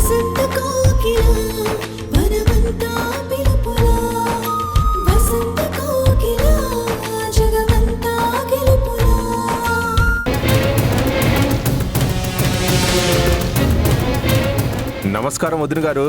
వసంత కోకిల వనమంతా పిలుపులా వసంత కోకిల జగమంతా గెలుపులా. నమస్కారం వదిన గారు.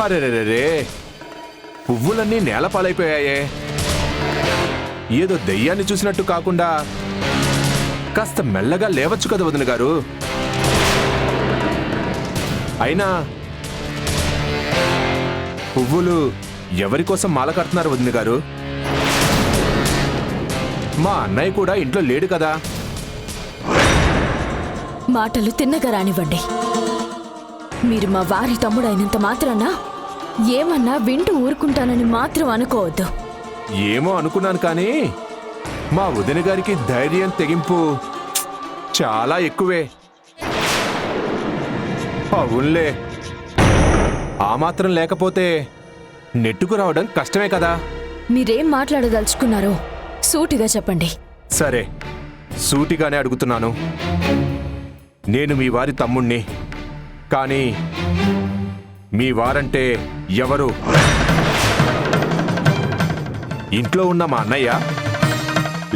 అరెరెరే, పువ్వులన్నీ నేలపాలైపోయాయే. ఏదో దెయ్యాన్ని చూసినట్టు కాకుండా కాస్త మెల్లగా లేవచ్చు కదా వదిన గారు. అయినా పువ్వులు ఎవరి కోసం మాల కడుతున్నారు వదిన గారు? మా అన్నయ్య కూడా ఇంట్లో లేడు కదా. మాటలు తిన్నగా రానివ్వండి. మీరు మా వారి తమ్ముడు అయినంత మాత్రాన ఏమన్నా వింటూ ఊరుకుంటానని మాత్రం అనుకోవద్దు. ఏమో అనుకున్నాను, కానీ మా వదిన గారికి ధైర్యం తెగింపు చాలా ఎక్కువే. అవునులే, ఆ మాత్రం లేకపోతే నెట్టుకు రావడం కష్టమే కదా. మీరేం మాట్లాడదలుచుకున్నారో సూటిగా చెప్పండి. సరే, సూటిగానే అడుగుతున్నాను. నేను మీ వారి తమ్ముణ్ణి, కానీ మీ వారంటే ఎవరు? ఇంట్లో ఉన్న మా అన్నయ్య,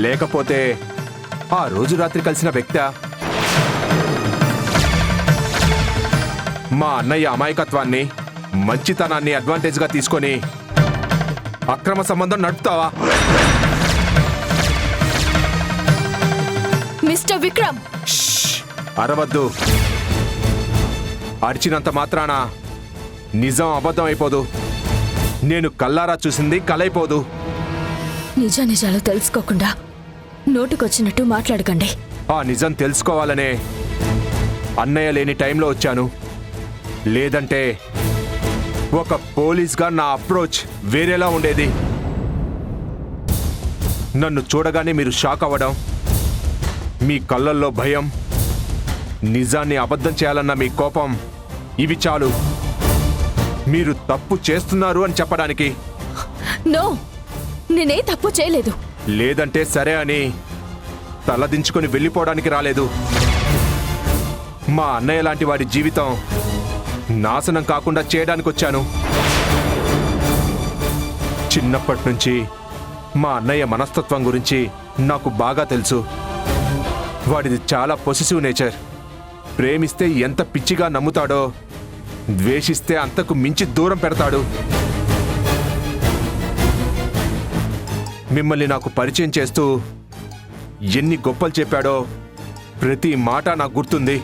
లేకపోతే ఆ రోజు రాత్రి కలిసిన వ్యక్తా? మా అన్నయ్య అమాయకత్వాన్ని, మంచితనాన్ని అడ్వాంటేజ్గా తీసుకొని అక్రమ సంబంధం నడుపుతావా? మిస్టర్ విక్రమ్, అరవద్దు. అరిచినంత మాత్రాన నిజం అబద్ధం అయిపోదు. నేను కల్లారా చూసింది కలైపోదు. నిజాలు తెలుసుకోకుండా నోటికొచ్చినట్టు మాట్లాడకండి. ఆ నిజం తెలుసుకోవాలనే అన్నయ్య లేని టైంలో వచ్చాను. లేదంటే ఒక పోలీస్గా నా అప్రోచ్ వేరేలా ఉండేది. నన్ను చూడగానే మీరు షాక్ అవ్వడం, మీ కళ్ళల్లో భయం, నిజాన్ని అబద్ధం చేయాలన్న మీ కోపం, ఇవి చాలు మీరు తప్పు చేస్తున్నారు అని చెప్పడానికి. నో, నేనే తప్పు చేయలేదు. లేదంటే సరే అని తలదించుకొని వెళ్ళిపోవడానికి రాలేదు. మా అన్నయ్య లాంటి వాడి జీవితం నాశనం కాకుండా చేయడానికి వచ్చాను. చిన్నప్పటి నుంచి మా అన్నయ్య మనస్తత్వం గురించి నాకు బాగా తెలుసు. వాడిది చాలా పొసెసివ్ నేచర్. ప్రేమిస్తే ఎంత పిచ్చిగా నమ్ముతాడో, ద్వేషిస్తే అంతకు మించి దూరం పెడతాడు. మిమ్మల్ని నాకు పరిచయం చేస్తూ ఎన్ని గొప్పలు చెప్పాడో ప్రతి మాట నాకు గుర్తుంది.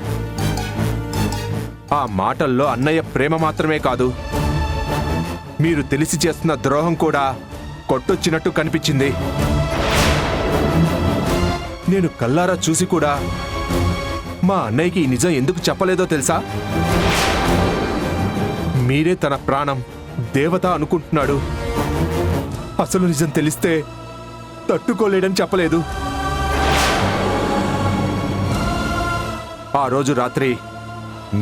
ఆ మాటల్లో అన్నయ్య ప్రేమ మాత్రమే కాదు, మీరు తెలిసి చేస్తున్న ద్రోహం కూడా కొట్టొచ్చినట్టు కనిపించింది. నేను కల్లారా చూసి కూడా మా అన్నయ్యకి ఈ నిజం ఎందుకు చెప్పలేదో తెలుసా? మీరే తన ప్రాణం, దేవత అనుకుంటున్నాడు. అసలు నిజం తెలిస్తే తట్టుకోలేడని చెప్పలేదు. ఆ రోజు రాత్రి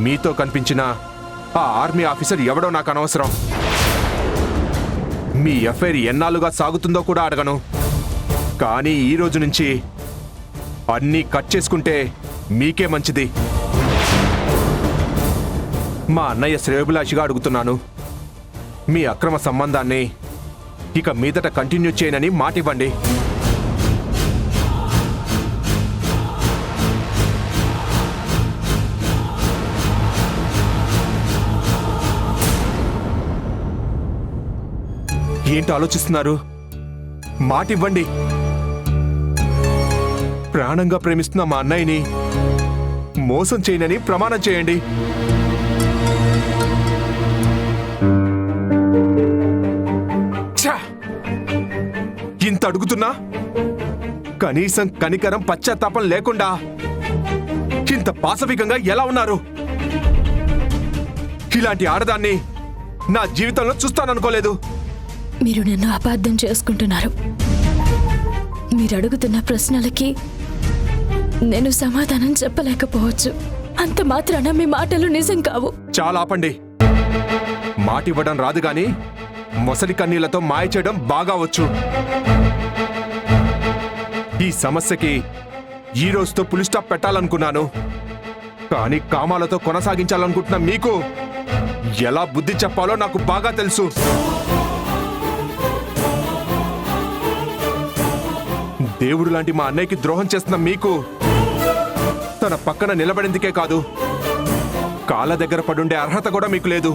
మీతో కనిపించిన ఆ ఆర్మీ ఆఫీసర్ ఎవడో నాకు అనవసరం. మీ ఎఫ్ఐఆర్ ఎన్నాళ్ళుగా సాగుతుందో కూడా అడగను. కానీ ఈ రోజు నుంచి అన్నీ కట్ చేసుకుంటే మీకే మంచిది. మా అన్నయ్య శ్రేయోభిలాషిగా అడుగుతున్నాను. మీ అక్రమ సంబంధాన్ని ఇక మీదట కంటిన్యూ చేయనని మాటివ్వండి. ఏంటి ఆలోచిస్తున్నారు? మాటివ్వండి. ప్రాణంగా ప్రేమిస్తున్న మా అన్నయ్యని మోసం చేయనని ప్రమాణం చేయండి. ఇంత అడుగుతున్నా కనీసం కనికరం, పశ్చాత్తాపం లేకుండా ఇంత పాశవికంగా ఎలా ఉన్నారు? ఇలాంటి ఆడదాన్ని నా జీవితంలో చూస్తాననుకోలేదు. మీరు నన్ను అపార్థం చేసుకుంటున్నారు. మీరు అడుగుతున్న ప్రశ్నలకి నేను సమాధానం చెప్పలేకపోవచ్చు. అంత మాత్రాన మీ మాటలు నిజం కావు. చాలా ఆపండి. మాటివ్వడం రాదు గాని మొసలి కన్నీళ్లతో మాయ చేయడం బాగా వచ్చు. ఈ సమస్యకి ఈ రోజుతో పులి స్టాప్ పెట్టాలనుకున్నాను, కానీ కామాలతో కొనసాగించాలనుకుంటున్న మీకు ఎలా బుద్ధి చెప్పాలో నాకు బాగా తెలుసు. దేవుడు లాంటి మా అన్నయ్యకి ద్రోహం చేస్తున్న మీకు తన పక్కన నిలబడేందుకే కాదు, కాళ్ళ దగ్గర పడుండే అర్హత కూడా మీకు లేదు.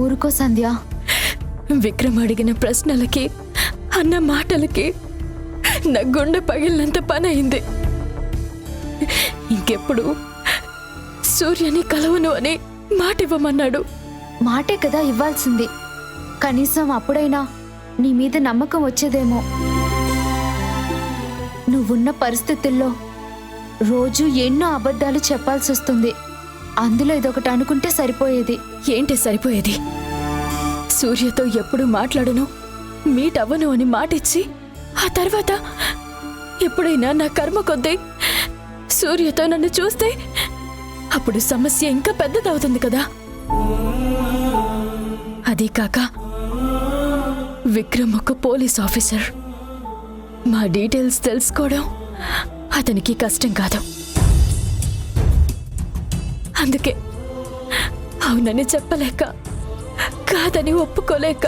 ఊరుకో సంధ్య. విక్రమ్ అడిగిన ప్రశ్నలకి అన్న మాటలకి నా గుండె పగిలినంత పని అయింది. ఇంకెప్పుడు సూర్యని కలవను అని మాట ఇవ్వమన్నాడు. మాటే కదా ఇవ్వాల్సింది. కనీసం అప్పుడైనా నీ మీద నమ్మకం వచ్చేదేమో. నువ్వున్న పరిస్థితుల్లో రోజు ఎన్నో అబద్ధాలు చెప్పాల్సి వస్తుంది. అందులో ఇదొకటి అనుకుంటే సరిపోయేది. ఏంటి సరిపోయేది? సూర్యతో ఎప్పుడు మాట్లాడను, మీట్ అవ్వను అని మాటిచ్చి ఆ తర్వాత ఎప్పుడైనా నా కర్మ కొద్దీ సూర్యతో నన్ను చూస్తే అప్పుడు సమస్య ఇంకా పెద్దదవుతుంది కదా. అదీ కాక విక్రమ్ ఒక పోలీస్ ఆఫీసర్. మా డీటెయిల్స్ తెలుసుకోవడం అతనికి కష్టం కాదు. అందుకే అవునని చెప్పలేక, కాదని ఒప్పుకోలేక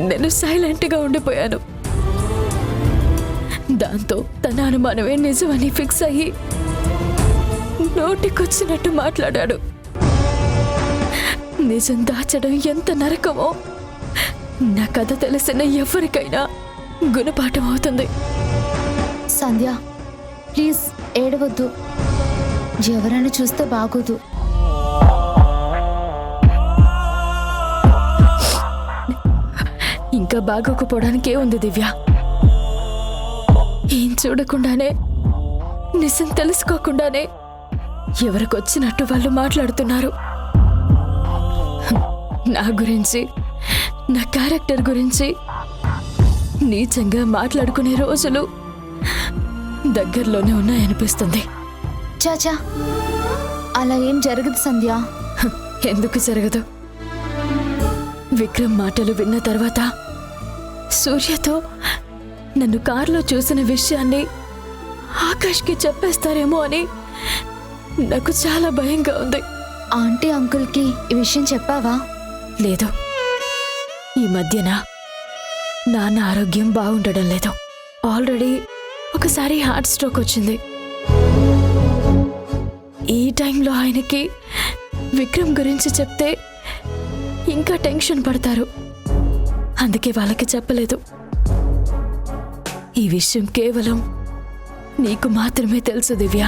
నేను సైలెంట్గా ఉండిపోయాను. దాంతో తన అనుమానమే నిజమని ఫిక్స్ అయ్యి నోటికొచ్చినట్టు మాట్లాడాడు. నిజం దాచడం ఎంత నరకమో నా కథ తెలిసిన ఎవరికైనా గుణపాఠం అవుతుంది. సంధ్య, ప్లీజ్ ఏడవద్దు. ఎవరైనా చూస్తే బాగోదు. ఇంకా బాగోకపోవడానికే ఉంది దివ్య. ఏం చూడకుండానే, నిజం తెలుసుకోకుండానే ఎవరికొచ్చినట్టు వాళ్ళు మాట్లాడుతున్నారు. నా గురించి, నా క్యారెక్టర్ గురించి నీచంగా మాట్లాడుకునే రోజులు దగ్గరలోనే ఉన్నాయనిపిస్తుంది. చాచా, అలా ఏం జరగదు సంధ్య. ఎందుకు జరగదు? విక్రమ్ మాటలు విన్న తర్వాత సూర్యతో నన్ను కారులో చూసిన విషయాన్ని ఆకాష్కి చెప్పేస్తారేమో అని నాకు చాలా భయంగా ఉంది. ఆంటీ అంకుల్కి ఈ విషయం చెప్పావా? లేదు. ఈ మధ్యన నాన్న ఆరోగ్యం బాగుండడం లేదు. ఆల్రెడీ ఒకసారి హార్ట్ స్ట్రోక్ వచ్చింది. ఈ టైంలో ఆయనకి విక్రమ్ గురించి చెప్తే ఇంకా టెన్షన్ పడతారు. అందుకే వాళ్ళకి చెప్పలేదు. ఈ విషయం కేవలం నీకు మాత్రమే తెలుసు దివ్య.